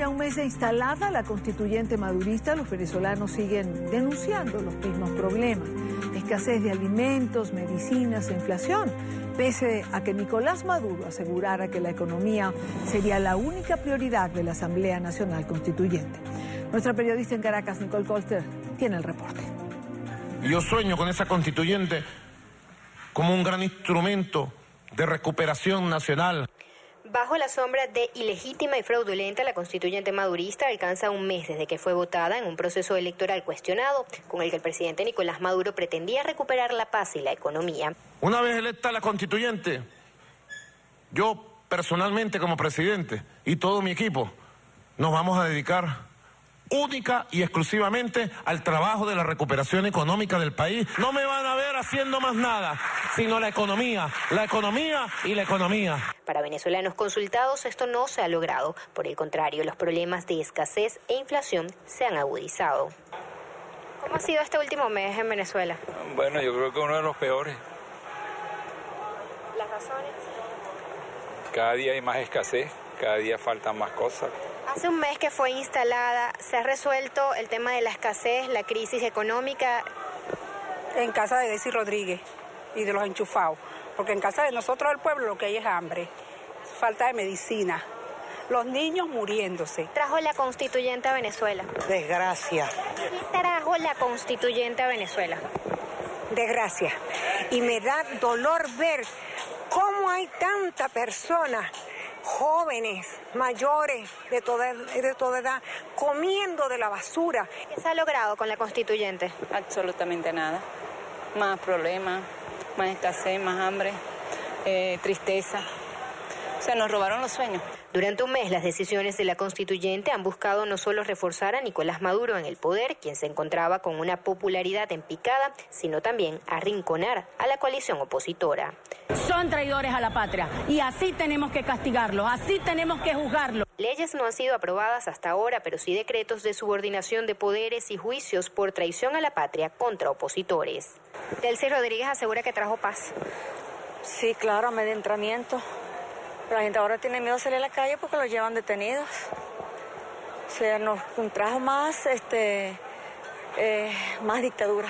un mes de instalada la constituyente madurista, los venezolanos siguen denunciando los mismos problemas. Escasez de alimentos, medicinas e inflación, pese a que Nicolás Maduro asegurara que la economía sería la única prioridad de la Asamblea Nacional Constituyente. Nuestra periodista en Caracas, Nicole Colster, tiene el reporte. Yo sueño con esa constituyente como un gran instrumento de recuperación nacional. Bajo la sombra de ilegítima y fraudulenta, la constituyente madurista alcanza un mes desde que fue votada en un proceso electoral cuestionado, con el que el presidente Nicolás Maduro pretendía recuperar la paz y la economía. Una vez electa la constituyente, yo personalmente como presidente y todo mi equipo nos vamos a dedicar única y exclusivamente al trabajo de la recuperación económica del país. No me van a ver haciendo más nada, sino la economía y la economía. Para venezolanos consultados, esto no se ha logrado. Por el contrario, los problemas de escasez e inflación se han agudizado. ¿Cómo ha sido este último mes en Venezuela? Bueno, yo creo que uno de los peores. ¿Las razones? Cada día hay más escasez, cada día faltan más cosas. Hace un mes que fue instalada, ¿se ha resuelto el tema de la escasez, la crisis económica? En casa de Desi Rodríguez y de los enchufados, porque en casa de nosotros del pueblo lo que hay es hambre, falta de medicina, los niños muriéndose. ¿Trajo la constituyente a Venezuela? Desgracia. ¿Qué trajo la constituyente a Venezuela? Desgracia. Y me da dolor ver cómo hay tanta persona, jóvenes, mayores, de toda edad, comiendo de la basura. ¿Qué se ha logrado con la constituyente? Absolutamente nada. Más problemas, más escasez, más hambre, tristeza. O sea, nos robaron los sueños. Durante un mes, las decisiones de la constituyente han buscado no solo reforzar a Nicolás Maduro en el poder, quien se encontraba con una popularidad en picada, sino también arrinconar a la coalición opositora. Son traidores a la patria y así tenemos que castigarlos, así tenemos que juzgarlos. Leyes no han sido aprobadas hasta ahora, pero sí decretos de subordinación de poderes y juicios por traición a la patria contra opositores. Delcy Rodríguez asegura que trajo paz. Sí, claro, amedrentamiento. La gente ahora tiene miedo de salir a la calle porque los llevan detenidos. O sea, nos trajo más, más dictadura.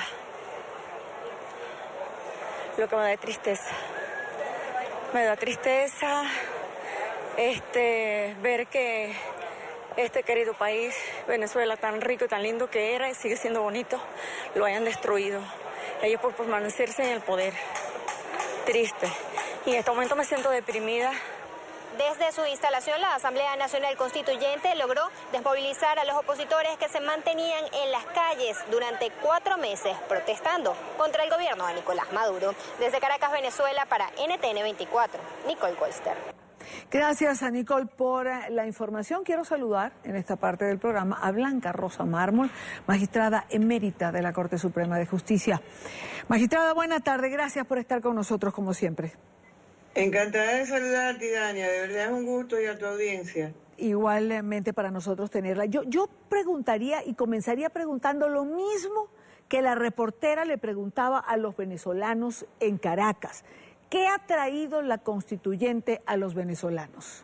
Lo que me da tristeza. Me da tristeza ver que este querido país, Venezuela, tan rico y tan lindo que era y sigue siendo bonito, lo hayan destruido. Ellos por permanecerse en el poder. Triste. Y en este momento me siento deprimida. Desde su instalación, la Asamblea Nacional Constituyente logró desmovilizar a los opositores que se mantenían en las calles durante 4 meses protestando contra el gobierno de Nicolás Maduro. Desde Caracas, Venezuela, para NTN 24, Nicole Colster. Gracias a Nicole por la información. Quiero saludar en esta parte del programa a Blanca Rosa Mármol, magistrada emérita de la Corte Suprema de Justicia. Magistrada, buena tarde. Gracias por estar con nosotros como siempre. Encantada de saludarte, Dania, de verdad es un gusto y a tu audiencia. Igualmente para nosotros tenerla. Yo preguntaría y comenzaría preguntando lo mismo que la reportera le preguntaba a los venezolanos en Caracas. ¿Qué ha traído la constituyente a los venezolanos?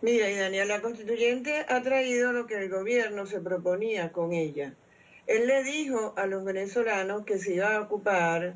Mira, Dania, la constituyente ha traído lo que el gobierno se proponía con ella. Él le dijo a los venezolanos que se iba a ocupar,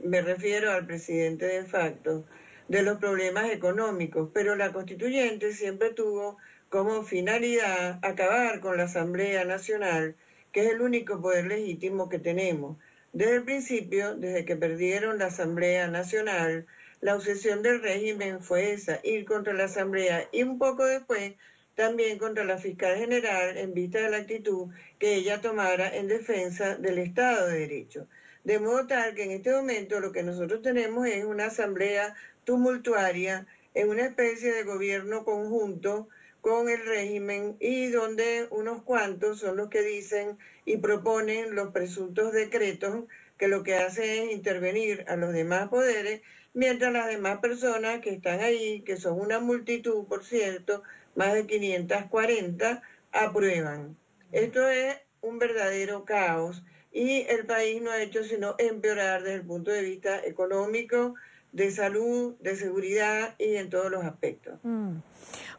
me refiero al presidente de facto, de los problemas económicos, pero la constituyente siempre tuvo como finalidad acabar con la Asamblea Nacional, que es el único poder legítimo que tenemos. Desde el principio, desde que perdieron la Asamblea Nacional, la obsesión del régimen fue esa, ir contra la Asamblea y un poco después también contra la fiscal general en vista de la actitud que ella tomara en defensa del Estado de Derecho. De modo tal que en este momento lo que nosotros tenemos es una asamblea tumultuaria en una especie de gobierno conjunto con el régimen y donde unos cuantos son los que dicen y proponen los presuntos decretos que lo que hacen es intervenir a los demás poderes, mientras las demás personas que están ahí, que son una multitud, por cierto, más de 540, aprueban. Esto es un verdadero caos. Y el país no ha hecho sino empeorar desde el punto de vista económico, de salud, de seguridad y en todos los aspectos.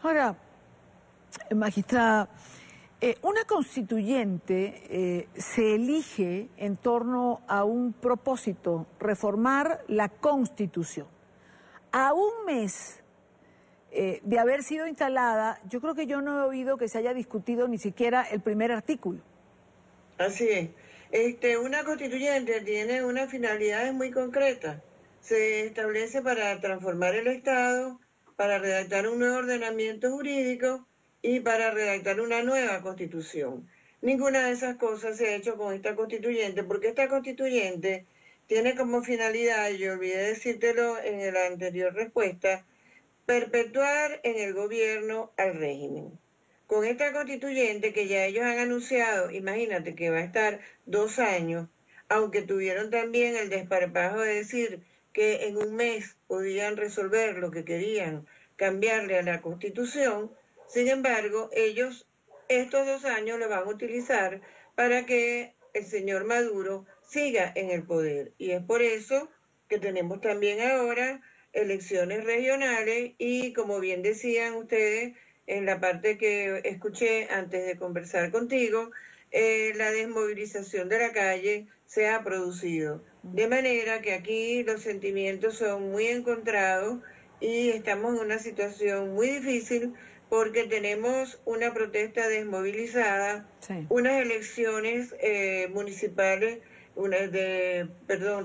Ahora, Magistrada, una constituyente se elige en torno a un propósito, reformar la Constitución. A un mes de haber sido instalada, yo creo que yo no he oído que se haya discutido ni siquiera el primer artículo. Así es. Una constituyente tiene unas finalidades muy concretas. Se establece para transformar el Estado, para redactar un nuevo ordenamiento jurídico y para redactar una nueva constitución. Ninguna de esas cosas se ha hecho con esta constituyente, porque esta constituyente tiene como finalidad, y yo olvidé decírtelo en la anterior respuesta, perpetuar en el gobierno al régimen. Con esta constituyente que ya ellos han anunciado, imagínate que va a estar 2 años, aunque tuvieron también el desparpajo de decir que en un mes podían resolver lo que querían, cambiarle a la Constitución. Sin embargo, ellos estos 2 años lo van a utilizar para que el señor Maduro siga en el poder. Y es por eso que tenemos también ahora elecciones regionales y, como bien decían ustedes en la parte que escuché antes de conversar contigo, la desmovilización de la calle se ha producido. De manera que aquí los sentimientos son muy encontrados y estamos en una situación muy difícil porque tenemos una protesta desmovilizada, sí, unas elecciones municipales,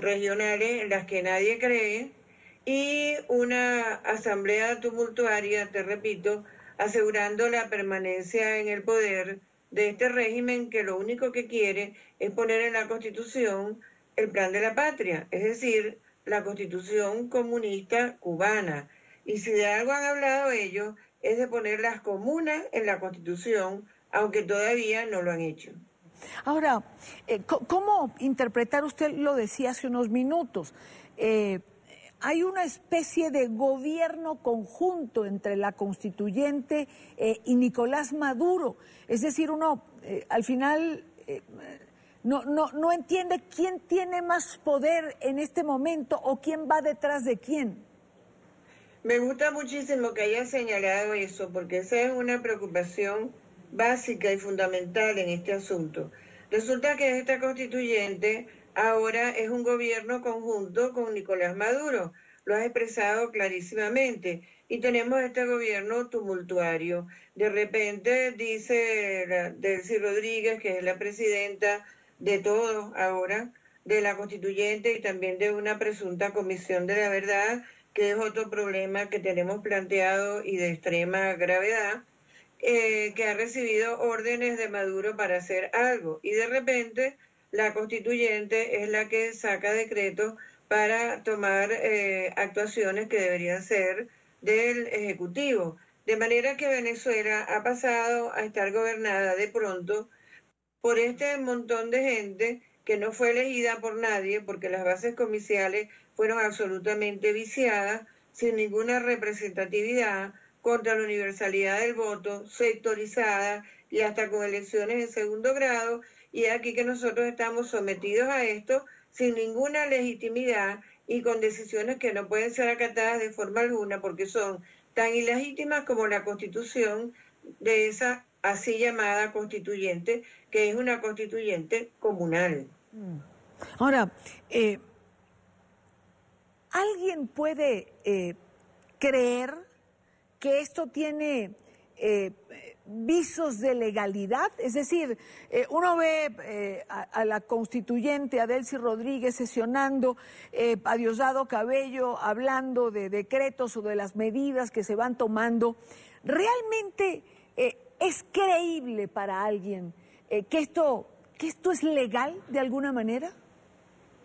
regionales en las que nadie cree y una asamblea tumultuaria, te repito, asegurando la permanencia en el poder de este régimen que lo único que quiere es poner en la Constitución el plan de la patria, es decir, la Constitución comunista cubana. Y si de algo han hablado ellos, es de poner las comunas en la Constitución, aunque todavía no lo han hecho. Ahora, ¿cómo interpretar? Usted lo decía hace unos minutos, hay una especie de gobierno conjunto entre la constituyente y Nicolás Maduro. Es decir, uno al final no entiende quién tiene más poder en este momento o quién va detrás de quién. Me gusta muchísimo que haya señalado eso, porque esa es una preocupación básica y fundamental en este asunto. Resulta que esta constituyente ahora es un gobierno conjunto con Nicolás Maduro, lo has expresado clarísimamente, y tenemos este gobierno tumultuario. De repente dice Delcy Rodríguez, que es la presidenta de todos ahora, de la constituyente y también de una presunta comisión de la verdad, que es otro problema que tenemos planteado y de extrema gravedad, que ha recibido órdenes de Maduro para hacer algo. Y de repente la constituyente es la que saca decretos para tomar actuaciones que deberían ser del Ejecutivo. De manera que Venezuela ha pasado a estar gobernada de pronto por este montón de gente que no fue elegida por nadie, porque las bases comiciales fueron absolutamente viciadas, sin ninguna representatividad, contra la universalidad del voto, sectorizada y hasta con elecciones en segundo grado, y aquí que nosotros estamos sometidos a esto sin ninguna legitimidad y con decisiones que no pueden ser acatadas de forma alguna porque son tan ilegítimas como la constitución de esa así llamada constituyente, que es una constituyente comunal. Ahora, ¿alguien puede creer que esto tiene visos de legalidad? Es decir, uno ve a la constituyente, a Delcy Rodríguez sesionando, a Diosdado Cabello hablando de decretos o de las medidas que se van tomando. ¿Realmente es creíble para alguien que esto es legal de alguna manera?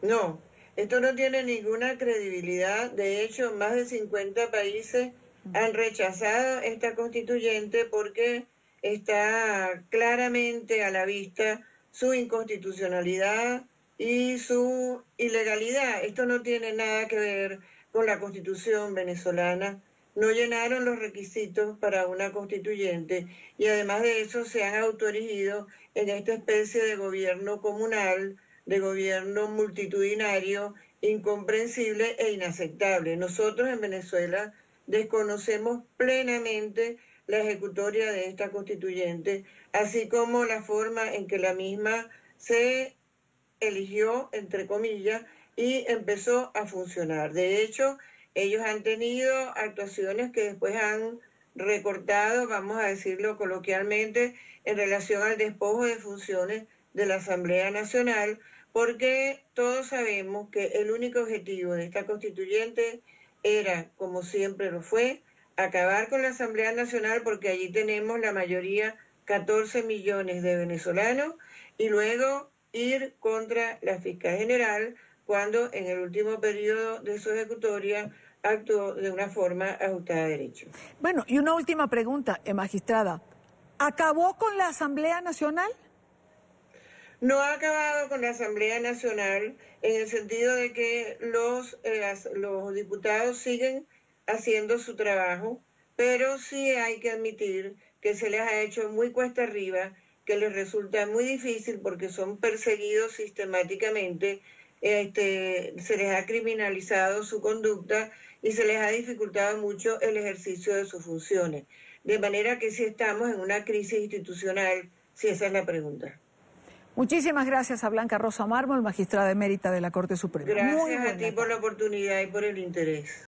No, esto no tiene ninguna credibilidad. De hecho, más de 50 países han rechazado esta constituyente porque está claramente a la vista su inconstitucionalidad y su ilegalidad. Esto no tiene nada que ver con la Constitución venezolana. No llenaron los requisitos para una constituyente y además de eso se han autoerigido en esta especie de gobierno comunal, de gobierno multitudinario, incomprensible e inaceptable. Nosotros en Venezuela desconocemos plenamente la ejecutoria de esta constituyente, así como la forma en que la misma se eligió, entre comillas, y empezó a funcionar. De hecho, ellos han tenido actuaciones que después han recortado, vamos a decirlo coloquialmente, en relación al despojo de funciones de la Asamblea Nacional, porque todos sabemos que el único objetivo de esta constituyente era, como siempre lo fue, acabar con la Asamblea Nacional, porque allí tenemos la mayoría, 14 millones de venezolanos, y luego ir contra la fiscal general cuando en el último periodo de su ejecutoria actuó de una forma ajustada a derecho. Bueno, y una última pregunta, magistrada. ¿Acabó con la Asamblea Nacional? No ha acabado con la Asamblea Nacional en el sentido de que los diputados siguen haciendo su trabajo, pero sí hay que admitir que se les ha hecho muy cuesta arriba, que les resulta muy difícil porque son perseguidos sistemáticamente, se les ha criminalizado su conducta y se les ha dificultado mucho el ejercicio de sus funciones. De manera que sí estamos en una crisis institucional, si esa es la pregunta. Muchísimas gracias a Blanca Rosa Mármol, magistrada emérita de la Corte Suprema. Gracias a ti por la oportunidad y por el interés.